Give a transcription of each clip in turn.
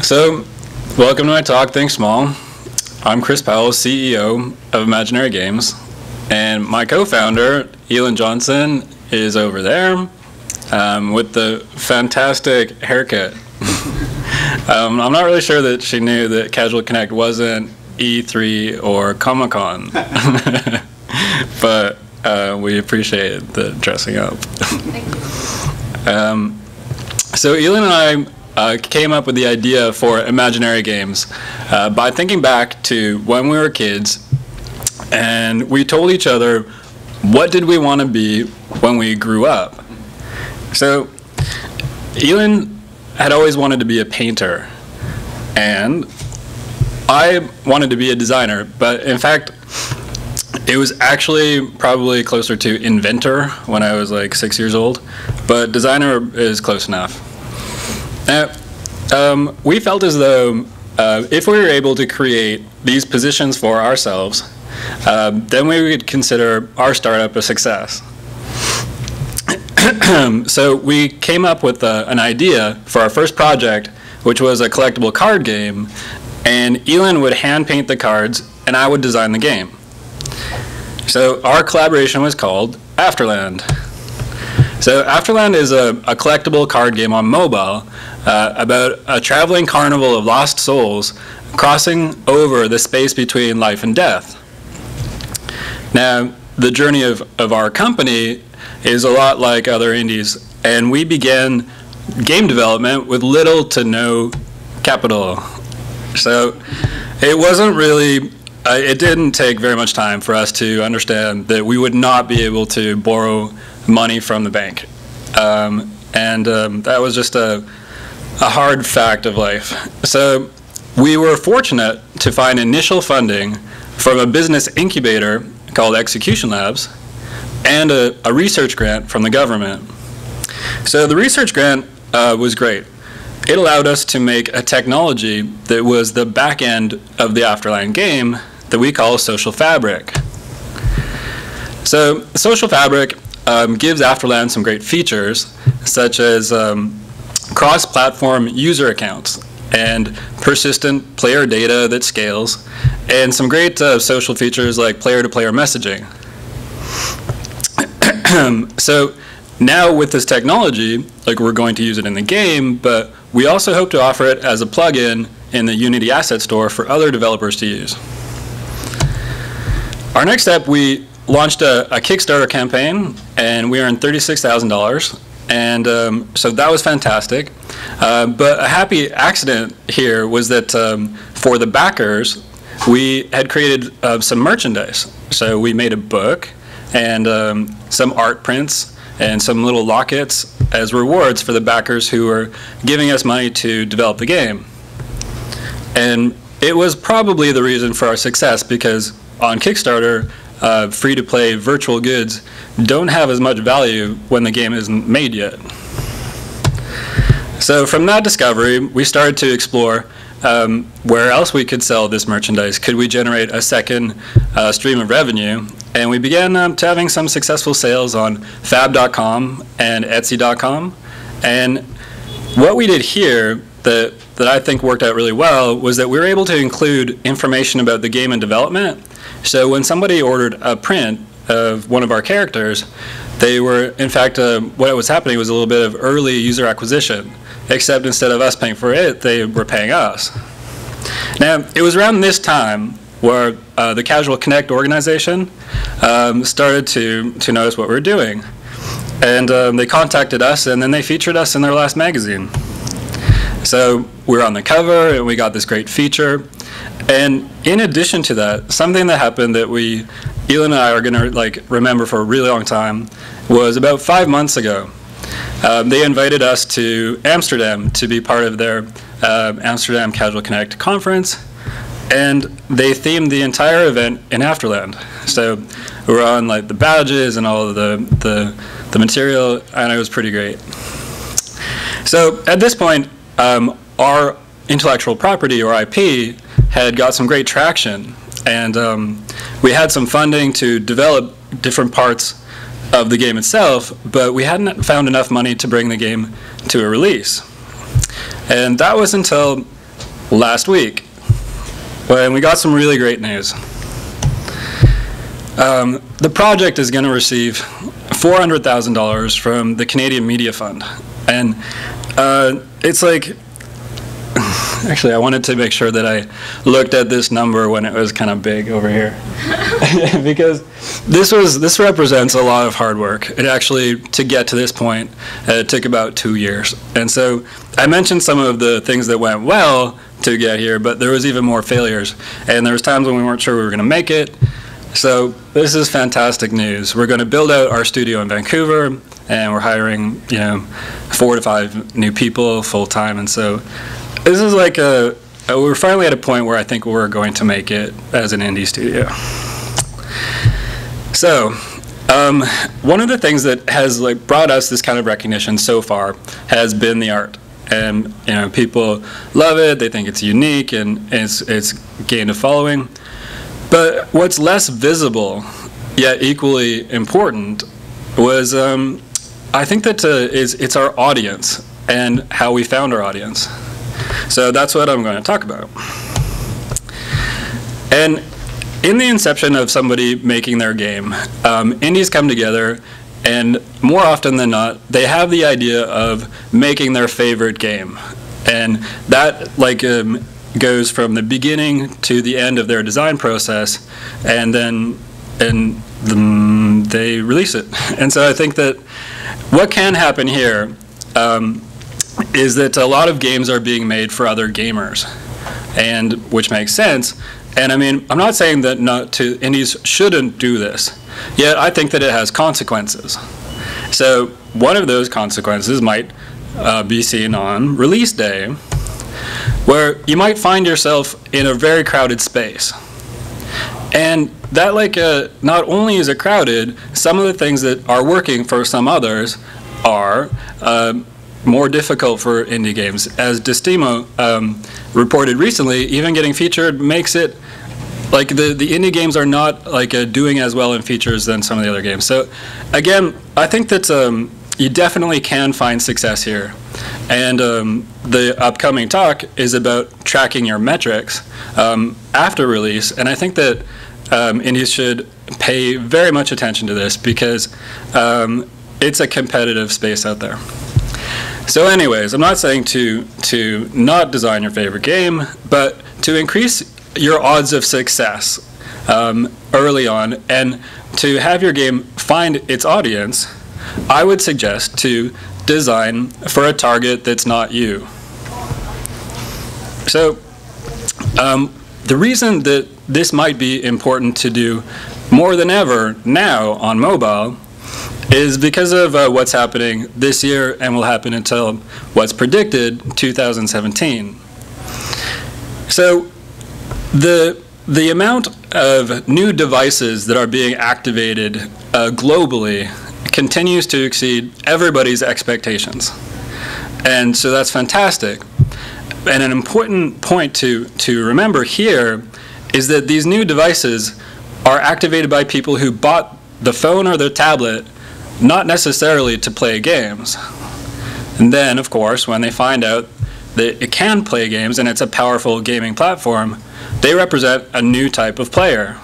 So, welcome to my talk, Think Small. I'm Chris Powell, CEO of Imaginary Games, and my co-founder, Elin Johnson, is over there with the fantastic haircut. I'm not really sure that she knew that Casual Connect wasn't E3 or Comic-Con, but we appreciate the dressing up. Thank you. So Elin and I came up with the idea for Imaginary Games by thinking back to when we were kids, and we told each other, what did we want to be when we grew up? So Elin had always wanted to be a painter, and I wanted to be a designer, but in fact it was actually probably closer to inventor when I was like 6 years old, but designer is close enough. We felt as though if we were able to create these positions for ourselves, then we would consider our startup a success. So we came up with an idea for our first project, which was a collectible card game, and Elin would hand paint the cards and I would design the game. So our collaboration was called Afterland. So Afterland is a collectible card game on mobile about a traveling carnival of lost souls crossing over the space between life and death. Now, the journey of our company is a lot like other indies, and we began game development with little to no capital. So it wasn't really, it didn't take very much time for us to understand that we would not be able to borrow money from the bank. That was just a hard fact of life. So we were fortunate to find initial funding from a business incubator called Execution Labs and a research grant from the government. So the research grant was great. It allowed us to make a technology that was the back end of the Afterland game that we call Social Fabric. So Social Fabric gives Afterland some great features, such as cross-platform user accounts and persistent player data that scales, and some great social features like player-to-player messaging. So now with this technology, like, we're going to use it in the game, but we also hope to offer it as a plugin in the Unity Asset Store for other developers to use. Our next step, we launched a Kickstarter campaign, and we earned $36,000. And so that was fantastic. But a happy accident here was that for the backers, we had created some merchandise. So we made a book and some art prints and some little lockets as rewards for the backers who were giving us money to develop the game. And it was probably the reason for our success, because on Kickstarter, free-to-play virtual goods don't have as much value when the game isn't made yet. So from that discovery, we started to explore where else we could sell this merchandise. Could we generate a second stream of revenue? And we began having some successful sales on fab.com and etsy.com. And what we did here that I think worked out really well was that we were able to include information about the game and development. So when somebody ordered a print of one of our characters, they were, in fact, what was happening was a little bit of early user acquisition, except instead of us paying for it, they were paying us. Now, it was around this time where the Casual Connect organization started to notice what we were doing. And they contacted us, and then they featured us in their last magazine. So we were on the cover, and we got this great feature. And in addition to that, something that happened that Elin and I are going to remember for a really long time was about 5 months ago. They invited us to Amsterdam to be part of their Amsterdam Casual Connect conference, and they themed the entire event in Afterland. So we were on the badges and all of the material, and it was pretty great. So at this point, our intellectual property, or IP, had got some great traction, and we had some funding to develop different parts of the game itself, but we hadn't found enough money to bring the game to a release. And that was until last week when we got some really great news. The project is going to receive $400,000 from the Canadian Media Fund. And it's like, actually I wanted to make sure that I looked at this number when it was kind of big over here. Because this represents a lot of hard work. It actually, to get to this point, it took about 2 years. And so I mentioned some of the things that went well to get here, but there was even more failures. And there was times when we weren't sure we were going to make it. So this is fantastic news. We're going to build out our studio in Vancouver, and we're hiring, 4 to 5 new people full time. And so this is like we're finally at a point where I think we're going to make it as an indie studio. So one of the things that has brought us this kind of recognition so far has been the art. And people love it. They think it's unique, and it's gained a following. But what's less visible, yet equally important, was I think that it's our audience and how we found our audience. So that's what I'm going to talk about. And in the inception of somebody making their game, indies come together, and more often than not, they have the idea of making their favorite game. And that goes from the beginning to the end of their design process, and then they release it. And so I think that what can happen here is that a lot of games are being made for other gamers, and which makes sense. And I mean, I'm not saying that indies shouldn't do this, yet I think that it has consequences. So one of those consequences might be seen on release day, where you might find yourself in a very crowded space. And that not only is it crowded, some of the things that are working for some others are more difficult for indie games. As Destimo reported recently, even getting featured makes it the indie games are not doing as well in features than some of the other games. So again, I think that you definitely can find success here. And the upcoming talk is about tracking your metrics after release. And I think that indies should pay very much attention to this, because it's a competitive space out there. So anyways, I'm not saying to not design your favorite game, but to increase your odds of success early on, and to have your game find its audience, I would suggest to design for a target that's not you. So the reason that this might be important to do more than ever now on mobile is because of what's happening this year and will happen until what's predicted 2017. So the amount of new devices that are being activated globally continues to exceed everybody's expectations. And so that's fantastic. And an important point to remember here is that these new devices are activated by people who bought the phone or the tablet not necessarily to play games. And then, of course, when they find out that it can play games and it's a powerful gaming platform, they represent a new type of player.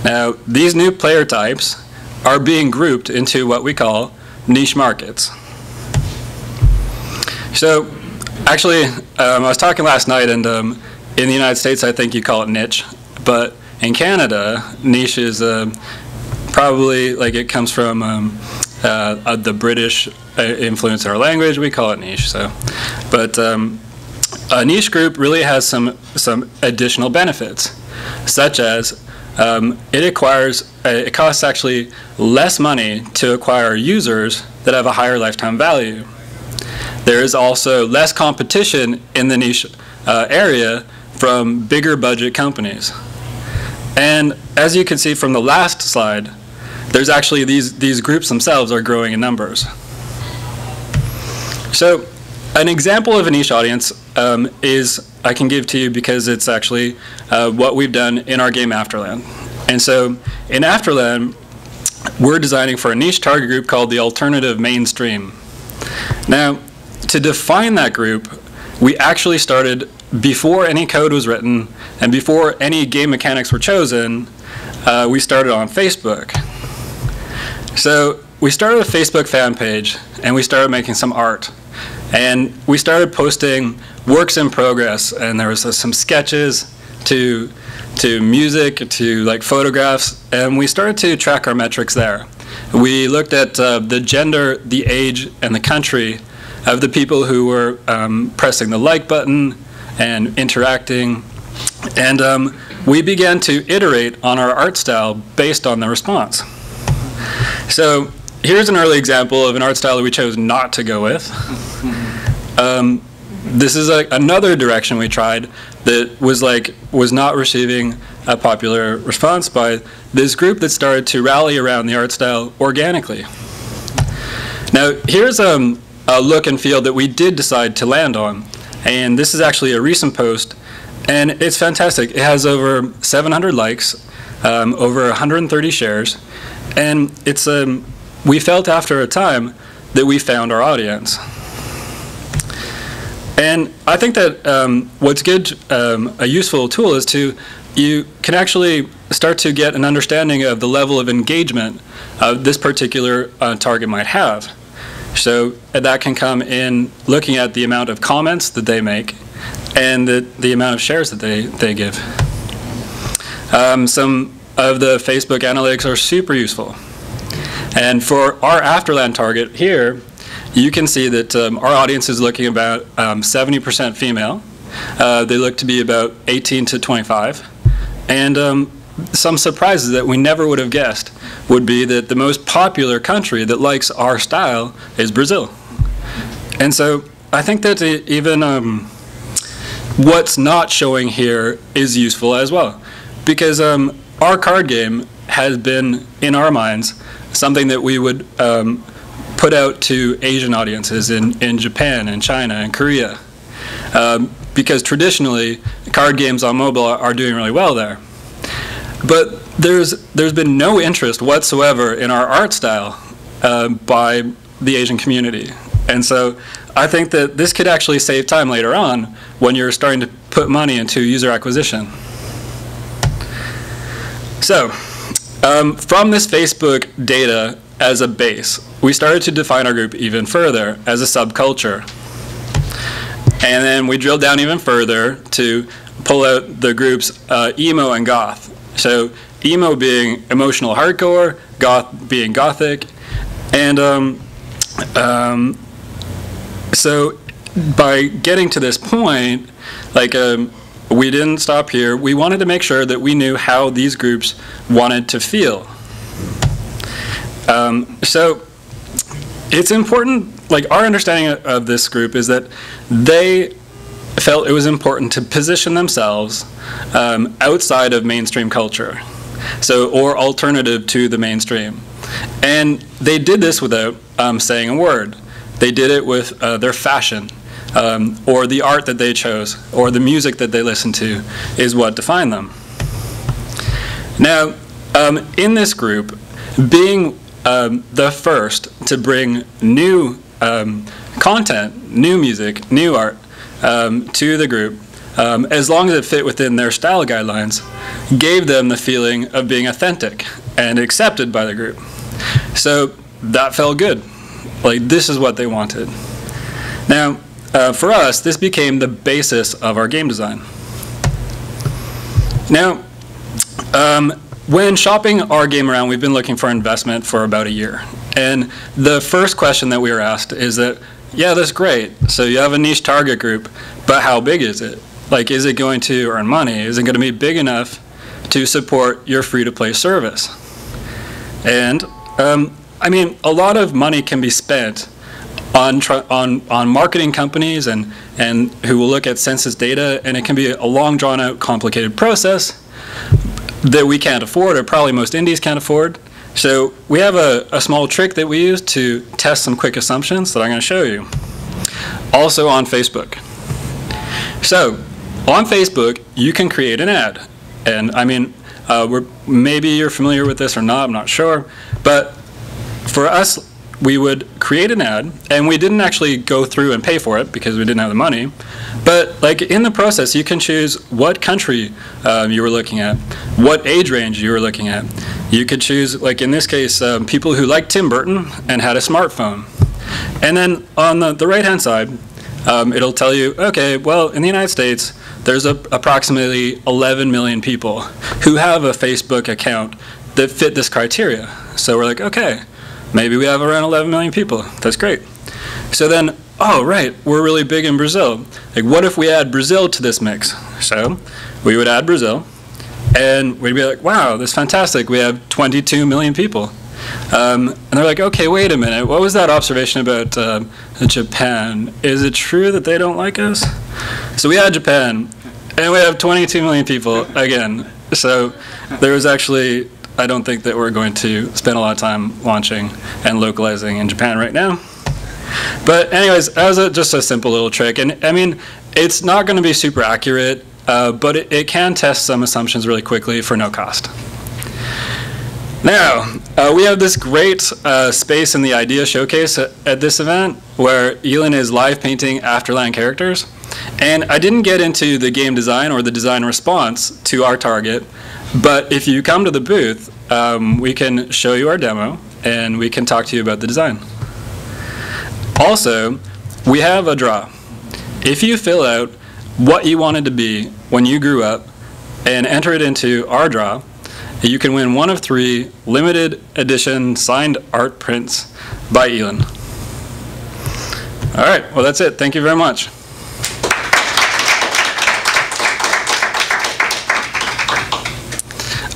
Now, these new player types are being grouped into what we call niche markets. So, actually, I was talking last night, and in the United States, I think you call it niche, but in Canada, niche is probably, it comes from the British influence in our language. We call it niche. So, but a niche group really has some additional benefits, such as it costs actually less money to acquire users that have a higher lifetime value. There is also less competition in the niche area from bigger budget companies. And as you can see from the last slide, there's actually these groups themselves are growing in numbers. So an example of a niche audience I can give to you because it's actually what we've done in our game Afterland. And so in Afterland, we're designing for a niche target group called the alternative mainstream. Now, to define that group, we actually started before any code was written and before any game mechanics were chosen, we started on Facebook. So we started a Facebook fan page, and we started making some art. And we started posting works in progress, and there was some sketches to music, to like photographs, and we started to track our metrics there. We looked at the gender, the age, and the country of the people who were pressing the like button and interacting. And we began to iterate on our art style based on the response. So here's an early example of an art style that we chose not to go with. This is another direction we tried that was not receiving a popular response by this group that started to rally around the art style organically. Now here's a look and feel that we did decide to land on, and this is actually a recent post, and it's fantastic. It has over 700 likes, over 130 shares, and it's we felt after a time that we found our audience. And I think that what's good, a useful tool is you can actually start to get an understanding of the level of engagement this particular target might have. So that can come in looking at the amount of comments that they make and the amount of shares that they give. Some of the Facebook analytics are super useful. And for our Afterland target here, you can see that our audience is looking about 70% female. They look to be about 18 to 25. And some surprises that we never would have guessed would be that the most popular country that likes our style is Brazil. And so I think that even what's not showing here is useful as well. Because our card game has been, in our minds, something that we would put out to Asian audiences in Japan and China and Korea. Because traditionally, card games on mobile are doing really well there. But there's been no interest whatsoever in our art style by the Asian community. And so I think that this could actually save time later on when you're starting to put money into user acquisition. So from this Facebook data as a base, we started to define our group even further as a subculture. And then we drilled down even further to pull out the groups emo and goth. So emo being emotional hardcore, goth being gothic. And so by getting to this point, we didn't stop here. We wanted to make sure that we knew how these groups wanted to feel. So it's important, our understanding of this group is that they felt it was important to position themselves outside of mainstream culture, or alternative to the mainstream. And they did this without saying a word. They did it with their fashion, or the art that they chose, or the music that they listened to is what defined them. Now, in this group, being the first to bring new content, new music, new art to the group, as long as it fit within their style guidelines, gave them the feeling of being authentic and accepted by the group. So that felt good. This is what they wanted. Now, for us, this became the basis of our game design. Now, when shopping our game around, we've been looking for investment for about a year. And the first question that we were asked is that, yeah, that's great. So you have a niche target group, but how big is it? Is it going to earn money? Is it going to be big enough to support your free-to-play service? And I mean, a lot of money can be spent on marketing companies and who will look at census data, and it can be a long, drawn-out, complicated process that we can't afford, or probably most indies can't afford. So we have a small trick that we use to test some quick assumptions that I'm going to show you. Also on Facebook. So on Facebook, you can create an ad. And I mean, maybe you're familiar with this or not, I'm not sure. But for us, we would create an ad, and we didn't actually go through and pay for it because we didn't have the money. But like in the process, you can choose what country you were looking at, what age range you were looking at. You could choose, like in this case, people who liked Tim Burton and had a smartphone. And then on the right-hand side, it'll tell you, okay, well, in the United States, there's approximately 11 million people who have a Facebook account that fit this criteria. So we're like, okay, maybe we have around 11 million people. That's great. So then, oh, right, we're really big in Brazil. Like, what if we add Brazil to this mix? So we would add Brazil, and we'd be like, wow, that's fantastic. We have 22 million people. And they're like, okay, wait a minute. What was that observation about Japan? Is it true that they don't like us? So we add Japan, and we have 22 million people again. So there was actually, I don't think that we're going to spend a lot of time launching and localizing in Japan right now. But anyways, that was just a simple little trick. And I mean, it's not going to be super accurate, but it can test some assumptions really quickly for no cost. Now, we have this great space in the Idea Showcase at this event where Elin is live painting Afterland characters. And I didn't get into the game design or the design response to our target, but if you come to the booth, we can show you our demo and we can talk to you about the design. Also, we have a draw. If you fill out what you wanted to be when you grew up and enter it into our draw, you can win one of 3 limited edition signed art prints by Elin. All right, well, that's it. Thank you very much.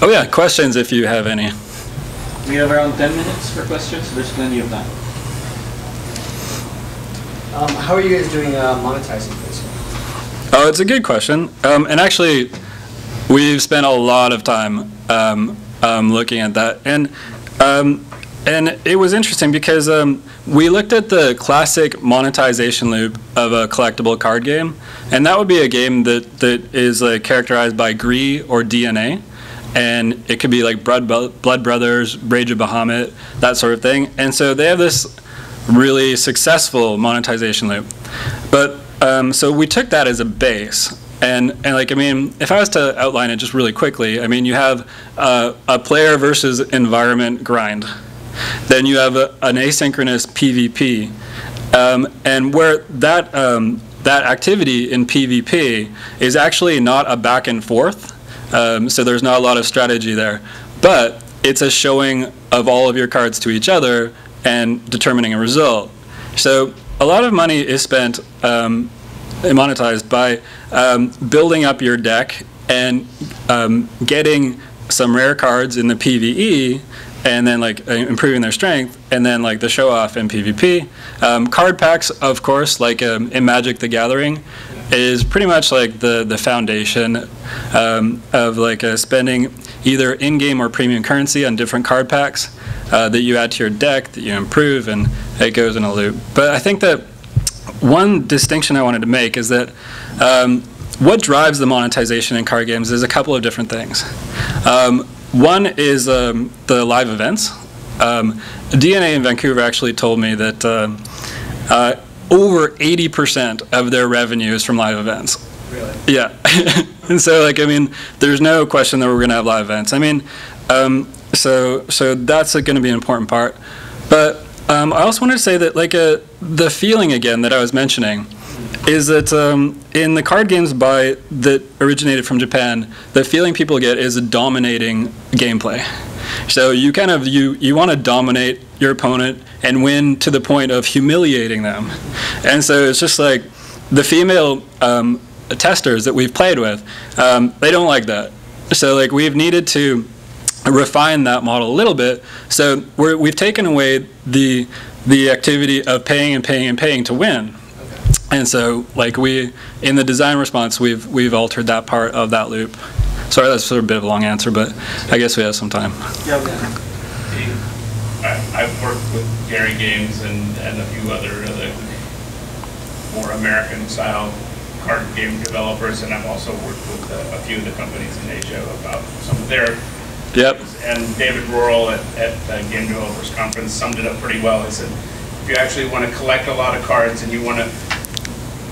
Oh yeah, questions if you have any. We have around 10 minutes for questions, so there's plenty of time. How are you guys doing monetizing this? Oh, it's a good question. And actually, we've spent a lot of time looking at that. And it was interesting because we looked at the classic monetization loop of a collectible card game. And that would be a game that is characterized by Gree or DNA. And it could be like Blood Brothers, Rage of Bahamut, that sort of thing. And so they have this really successful monetization loop. But so we took that as a base. And like, I mean, if I was to outline it just really quickly, I mean, you have a player versus environment grind. Then you have an asynchronous PvP. And where that activity in PvP is actually not a back and forth. So there's not a lot of strategy there. But it's a showing of all of your cards to each other and determining a result. So a lot of money is spent monetized by building up your deck and getting some rare cards in the PvE and then improving their strength, and then the show off in PvP. Card packs, of course, in Magic the Gathering, is pretty much the foundation of spending either in-game or premium currency on different card packs that you add to your deck, that you improve, and it goes in a loop. But I think that one distinction I wanted to make is that what drives the monetization in card games is a couple of different things. One is the live events. DNA in Vancouver actually told me that over 80% of their revenue is from live events. Really? Yeah. And so, I mean, there's no question that we're going to have live events. I mean, so that's going to be an important part. But I also wanted to say that, the feeling again that I was mentioning is that in the card games that originated from Japan, the feeling people get is a dominating gameplay. So you you want to dominate your opponent and win to the point of humiliating them. And so it's just the female testers that we've played with, they don't like that. So we've needed to refine that model a little bit. So we've taken away the activity of paying and paying and paying to win. And so, in the design response, we've altered that part of that loop. Sorry, that's sort of a bit of a long answer, but I guess we have some time. Yeah. I've worked with Gary Games and a few other more American-style card game developers, and I've also worked with a few of the companies in Asia about some of their Yep. And David Rorrell at Game Developers Conference summed it up pretty well. He said, if you actually want to collect a lot of cards and you want to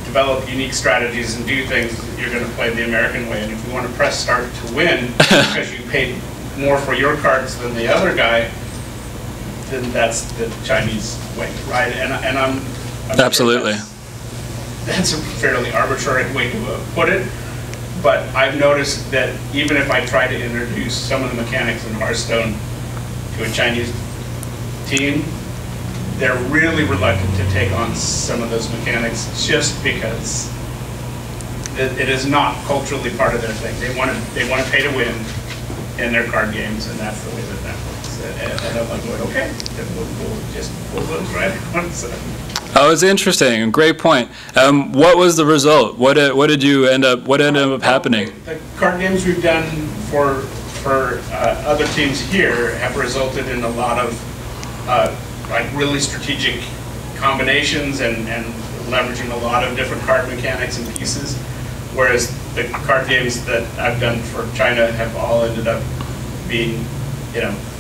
develop unique strategies and do things, you're going to play the American way. And if you want to press start to win because you paid more for your cards than the other guy, then that's the Chinese way, right? And I'm absolutely. Sure that's a fairly arbitrary way to put it, but I've noticed that even if I try to introduce some of the mechanics in Hearthstone to a Chinese team, they're really reluctant to take on some of those mechanics just because it is not culturally part of their thing. They want to pay to win in their card games, and that's the way that works. And I'm like, okay, then we'll just pull those right on. So. Oh, it's interesting. Great point. What was the result? What did you end up? What ended up happening? The card games we've done for other teams here have resulted in a lot of like really strategic combinations and leveraging a lot of different card mechanics and pieces. Whereas the card games that I've done for China have all ended up being,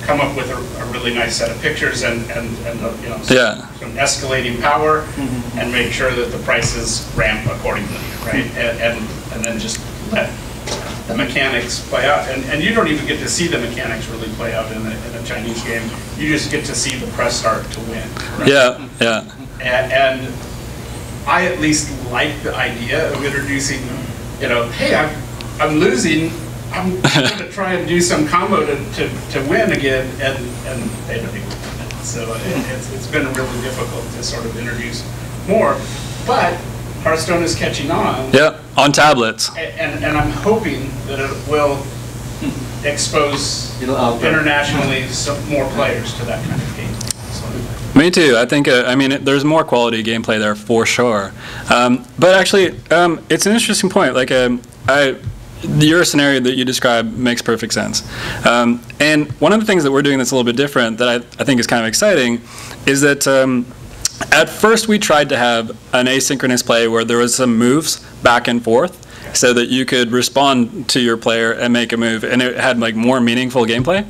come up with a really nice set of pictures and some escalating power, and make sure that the prices ramp accordingly, right? And then just let the mechanics play out. And you don't even get to see the mechanics really play out in a Chinese game. You just get to see the press start to win. Right? Yeah, yeah. And I at least like the idea of introducing, hey, I'm losing. I'm going to try and do some combo to win again, and they don't even do that. So it's been really difficult to sort of introduce more. But Hearthstone is catching on. Yeah, on tablets. And I'm hoping that it will expose internationally some more players to that kind of game. So. Me too. I think, there's more quality gameplay there for sure. But actually, it's an interesting point. Like, your scenario that you described makes perfect sense. And one of the things that we're doing that's a little bit different that I think is kind of exciting is that at first we tried to have an asynchronous play where there was some moves back and forth so that you could respond to your player and make a move, and it had like more meaningful gameplay.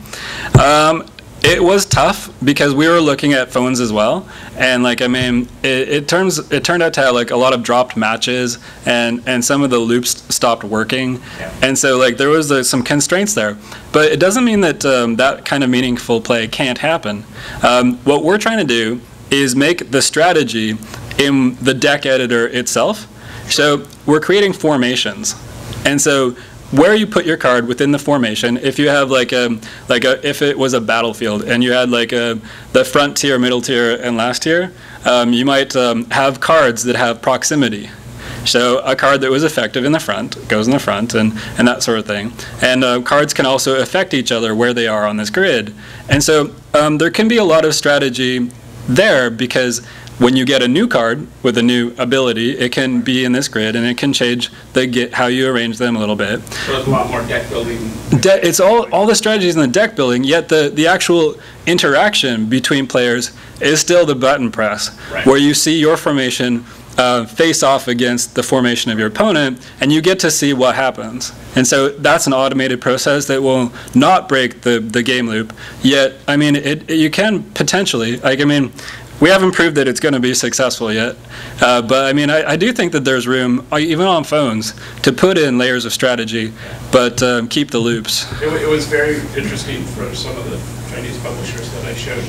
It was tough because we were looking at phones as well, and it turned out to have like a lot of dropped matches, and some of the loops stopped working, and so like there was some constraints there. But it doesn't mean that that kind of meaningful play can't happen. What we're trying to do is make the strategy in the deck editor itself. So we're creating formations, and so where you put your card within the formation, if you have if it was a battlefield and you had the front tier, middle tier, and last tier, you might have cards that have proximity. So a card that was effective in the front goes in the front, and that sort of thing. And cards can also affect each other where they are on this grid. And so there can be a lot of strategy there, because when you get a new card with a new ability, it can be in this grid, and it can change how you arrange them a little bit. So there's a lot more deck building. It's all the strategies in the deck building, yet the actual interaction between players is still the button press, right, where you see your formation face off against the formation of your opponent, and you get to see what happens. And so that's an automated process that will not break the game loop. Yet, you can potentially, we haven't proved that it's going to be successful yet, but I do think that there's room, even on phones, to put in layers of strategy, but keep the loops. It was very interesting for some of the Chinese publishers that I showed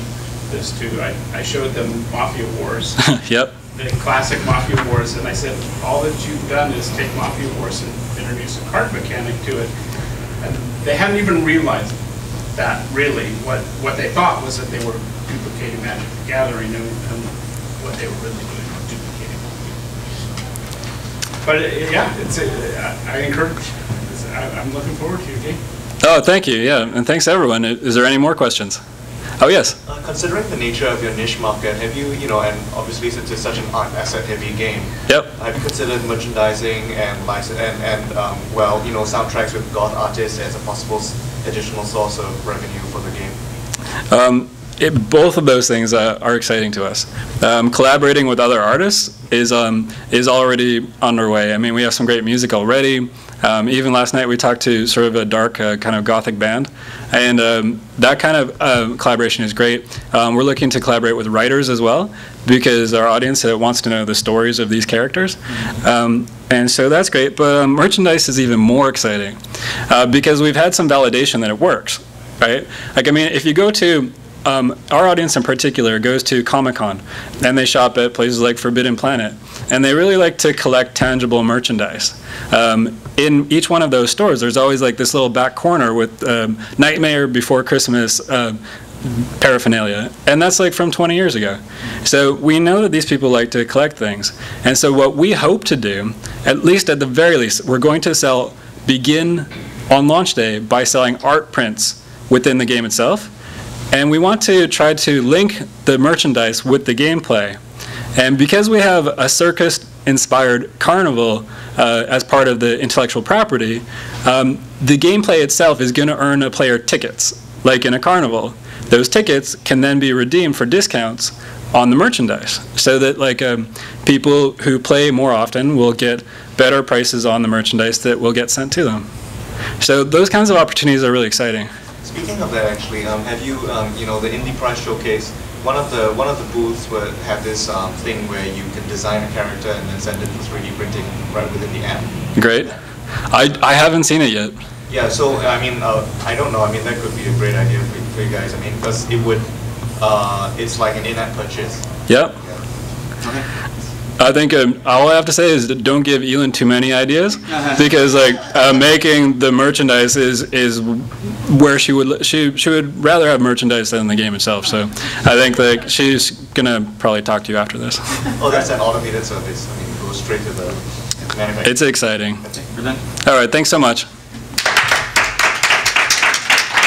this to. I showed them Mafia Wars. Yep. The classic Mafia Wars, and I said, all that you've done is take Mafia Wars and introduce a card mechanic to it. And they hadn't even realized that, really. What they thought was that they were duplicating Magic the Gathering, and what they were really doing was duplicating. But I encourage, I'm looking forward to your game. Oh, thank you, yeah, and thanks everyone. Is there any more questions? Oh, yes. Considering the nature of your niche market, have you, and obviously since it's such an art asset-heavy game, yep, have you considered merchandising and soundtracks with God artists as a possible additional source of revenue for the game? Both of those things are exciting to us. Collaborating with other artists is already underway. We have some great music already. Even last night we talked to sort of a dark kind of gothic band, and that kind of collaboration is great. We're looking to collaborate with writers as well, because our audience wants to know the stories of these characters. And so that's great, but merchandise is even more exciting because we've had some validation that it works, right? Like, I mean, if you go to, our audience in particular goes to Comic-Con, and they shop at places like Forbidden Planet, and they really like to collect tangible merchandise. In each one of those stores, there's always like this little back corner with Nightmare Before Christmas paraphernalia, and that's like from 20 years ago. So we know that these people like to collect things, and so what we hope to do, at the very least, we're going to begin on launch day by selling art prints within the game itself, and we want to try to link the merchandise with the gameplay. And because we have a circus-inspired carnival as part of the intellectual property, the gameplay itself is going to earn a player tickets, like in a carnival. Those tickets can then be redeemed for discounts on the merchandise, so that like people who play more often will get better prices on the merchandise that will get sent to them. So those kinds of opportunities are really exciting. Speaking of that, actually, have you, you know, the Indie Prize Showcase? One of the booths will have this thing where you can design a character and then send it to 3D printing right within the app. Great. I haven't seen it yet. Yeah, so I mean, I don't know. I mean, that could be a great idea for you guys. I mean, because it would, it's like an in-app purchase. Yep. Yeah. Okay. I think all I have to say is don't give Elin too many ideas, because like making the merchandise is where she would rather have merchandise than the game itself. So I think that she's gonna probably talk to you after this. Oh, that's an automated service. I mean, it goes straight to the manufacturer. It's exciting. We're done. All right, thanks so much.